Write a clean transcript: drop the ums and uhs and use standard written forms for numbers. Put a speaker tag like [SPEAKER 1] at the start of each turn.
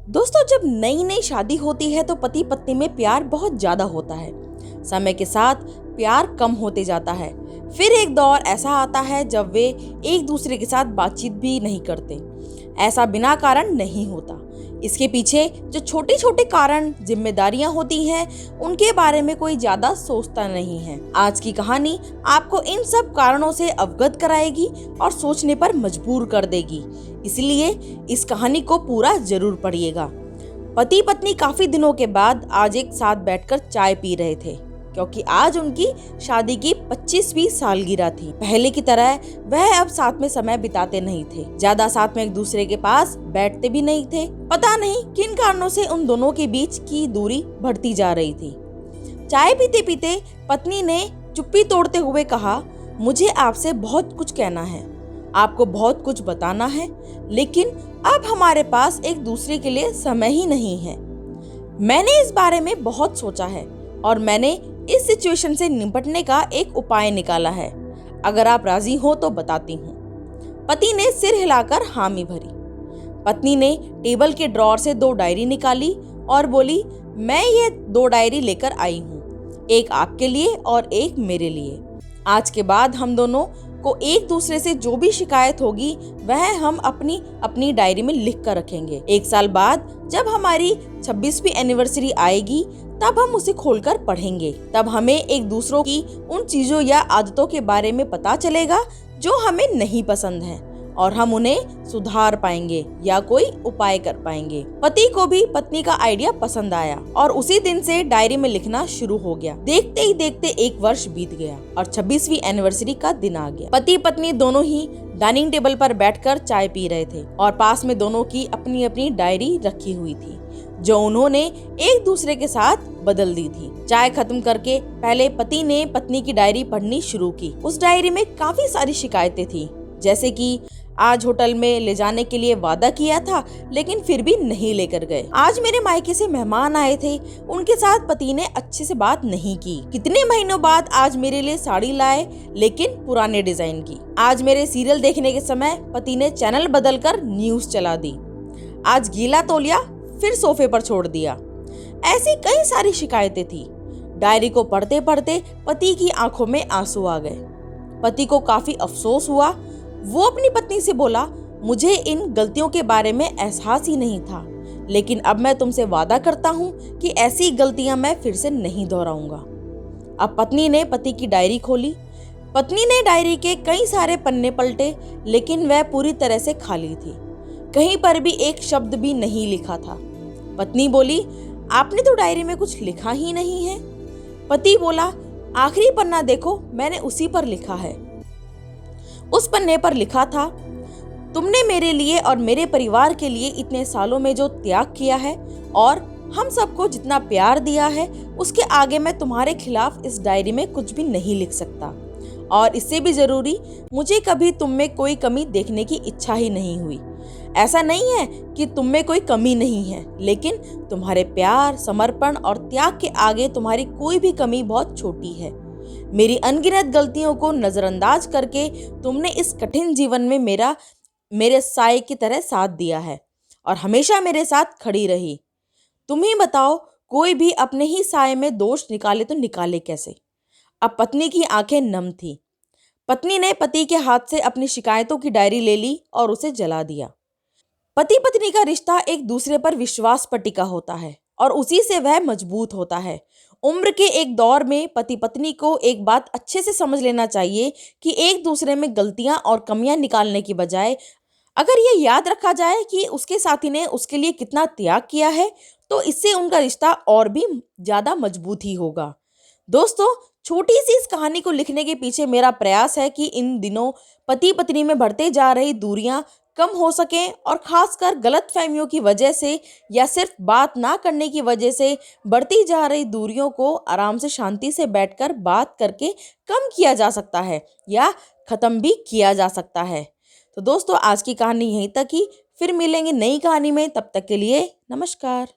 [SPEAKER 1] दोस्तों, जब नई नई शादी होती है तो पति पत्नी में प्यार बहुत ज्यादा होता है। समय के साथ प्यार कम होते जाता है। फिर एक दौर ऐसा आता है जब वे एक दूसरे के साथ बातचीत भी नहीं करते। ऐसा बिना कारण नहीं होता। इसके पीछे जो छोटे छोटे कारण, जिम्मेदारियां होती हैं, उनके बारे में कोई ज्यादा सोचता नहीं है। आज की कहानी आपको इन सब कारणों से अवगत कराएगी और सोचने पर मजबूर कर देगी। इसलिए इस कहानी को पूरा जरूर पढ़िएगा। पति पत्नी काफी दिनों के बाद आज एक साथ बैठकर चाय पी रहे थे, क्योंकि आज उनकी शादी की 25वीं सालगिरह थी। पहले की तरह वह अब साथ में समय बिताते नहीं थे, ज्यादा साथ में एक दूसरे के पास बैठते भी नहीं थे। पता नहीं किन कारणों से उन दोनों के बीच की दूरी बढ़ती जा रही थी। चाय पीते पीते पत्नी ने चुप्पी तोड़ते हुए कहा, मुझे आपसे बहुत कुछ कहना है, आपको बहुत कुछ बताना है, लेकिन अब हमारे पास एक दूसरे के लिए समय ही नहीं है। मैंने इस बारे में बहुत सोचा है और मैंने इस सिचुएशन से निपटने का एक उपाय निकाला है। अगर आप राजी हो तो बताती हूँ। पति ने सिर हिलाकर हामी भरी। पत्नी ने टेबल के ड्रॉर से 2 डायरी निकाली और बोली, मैं ये 2 डायरी लेकर आई हूँ, एक आपके लिए और एक मेरे लिए। आज के बाद हम दोनों को एक दूसरे से जो भी शिकायत होगी वह हम अपनी अपनी डायरी में लिख कर रखेंगे। 1 साल बाद जब हमारी 26वीं एनिवर्सरी आएगी तब हम उसे खोलकर पढ़ेंगे। तब हमें एक दूसरों की उन चीजों या आदतों के बारे में पता चलेगा जो हमें नहीं पसंद है, और हम उन्हें सुधार पाएंगे या कोई उपाय कर पाएंगे। पति को भी पत्नी का आइडिया पसंद आया और उसी दिन से डायरी में लिखना शुरू हो गया। देखते ही देखते 1 वर्ष बीत गया और 26वीं एनिवर्सरी का दिन आ गया। पति पत्नी दोनों ही डाइनिंग टेबल पर बैठकर चाय पी रहे थे और पास में दोनों की अपनी अपनी डायरी रखी हुई थी, जो उन्होंने एक दूसरे के साथ बदल दी थी। चाय खत्म करके पहले पति ने पत्नी की डायरी पढ़नी शुरू की। उस डायरी में काफी सारी शिकायतें थी, जैसे कि आज होटल में ले जाने के लिए वादा किया था लेकिन फिर भी नहीं लेकर गए। आज मेरे मायके से मेहमान आए थे, उनके साथ पति ने अच्छे से बात नहीं की। कितने महीनों बाद आज मेरे लिए साड़ी लाए लेकिन पुराने डिजाइन की। आज मेरे सीरियल देखने के समय पति ने चैनल बदलकर न्यूज चला दी। आज गीला तौलिया फिर सोफे पर छोड़ दिया। ऐसी कई सारी शिकायतें थी। डायरी को पढ़ते पढ़ते पति की आंखों में आंसू आ गए। पति को काफी अफसोस हुआ। वो अपनी पत्नी से बोला, मुझे इन गलतियों के बारे में एहसास ही नहीं था, लेकिन अब मैं तुमसे वादा करता हूँ कि ऐसी गलतियां मैं फिर से नहीं दोहराऊंगा। अब पत्नी ने पति की डायरी खोली। पत्नी ने डायरी के कई सारे पन्ने पलटे, लेकिन वह पूरी तरह से खाली थी। कहीं पर भी एक शब्द भी नहीं लिखा था। पत्नी बोली, आपने तो डायरी में कुछ लिखा ही नहीं है। पति बोला, आखिरी पन्ना देखो, मैंने उसी पर लिखा है। उस पन्ने पर लिखा था, तुमने मेरे लिए और मेरे परिवार के लिए इतने सालों में जो त्याग किया है और हम सबको जितना प्यार दिया है, उसके आगे मैं तुम्हारे खिलाफ इस डायरी में कुछ भी नहीं लिख सकता। और इससे भी जरूरी, मुझे कभी तुम में कोई कमी देखने की इच्छा ही नहीं हुई। ऐसा नहीं है कि तुम में कोई कमी नहीं है, लेकिन तुम्हारे प्यार, समर्पण और त्याग के आगे तुम्हारी कोई भी कमी बहुत छोटी है। मेरी अनगिनत गलतियों को नजरअंदाज करके तुमने इस कठिन जीवन में मेरे साए की तरह साथ दिया है और हमेशा मेरे साथ खड़ी रही। तुम ही बताओ, कोई भी अपने ही साए में दोष निकाले तो निकाले कैसे। अब पत्नी की आंखें नम थी। पत्नी ने पति के हाथ से अपनी शिकायतों की डायरी ले ली और उसे जला दिया। पति पत्नी का रिश्ता एक दूसरे पर विश्वास पर टिका होता है और उसी से वह मजबूत होता है। उम्र के एक दौर में पति पत्नी को एक बात अच्छे से समझ लेना चाहिए कि एक दूसरे में गलतियां और कमियां निकालने की बजाय अगर ये याद रखा जाए कि उसके साथी ने उसके लिए कितना त्याग किया है, तो इससे उनका रिश्ता और भी ज्यादा मजबूत ही होगा। दोस्तों, छोटी सी इस कहानी को लिखने के पीछे मेरा प्रयास है कि इन दिनों पति पत्नी में बढ़ते जा रही दूरियां कम हो सकें और खासकर गलतफहमियों की वजह से या सिर्फ बात ना करने की वजह से बढ़ती जा रही दूरियों को आराम से शांति से बैठकर बात करके कम किया जा सकता है या खत्म भी किया जा सकता है। तो दोस्तों, आज की कहानी यहीं तक ही। फिर मिलेंगे नई कहानी में। तब तक के लिए नमस्कार।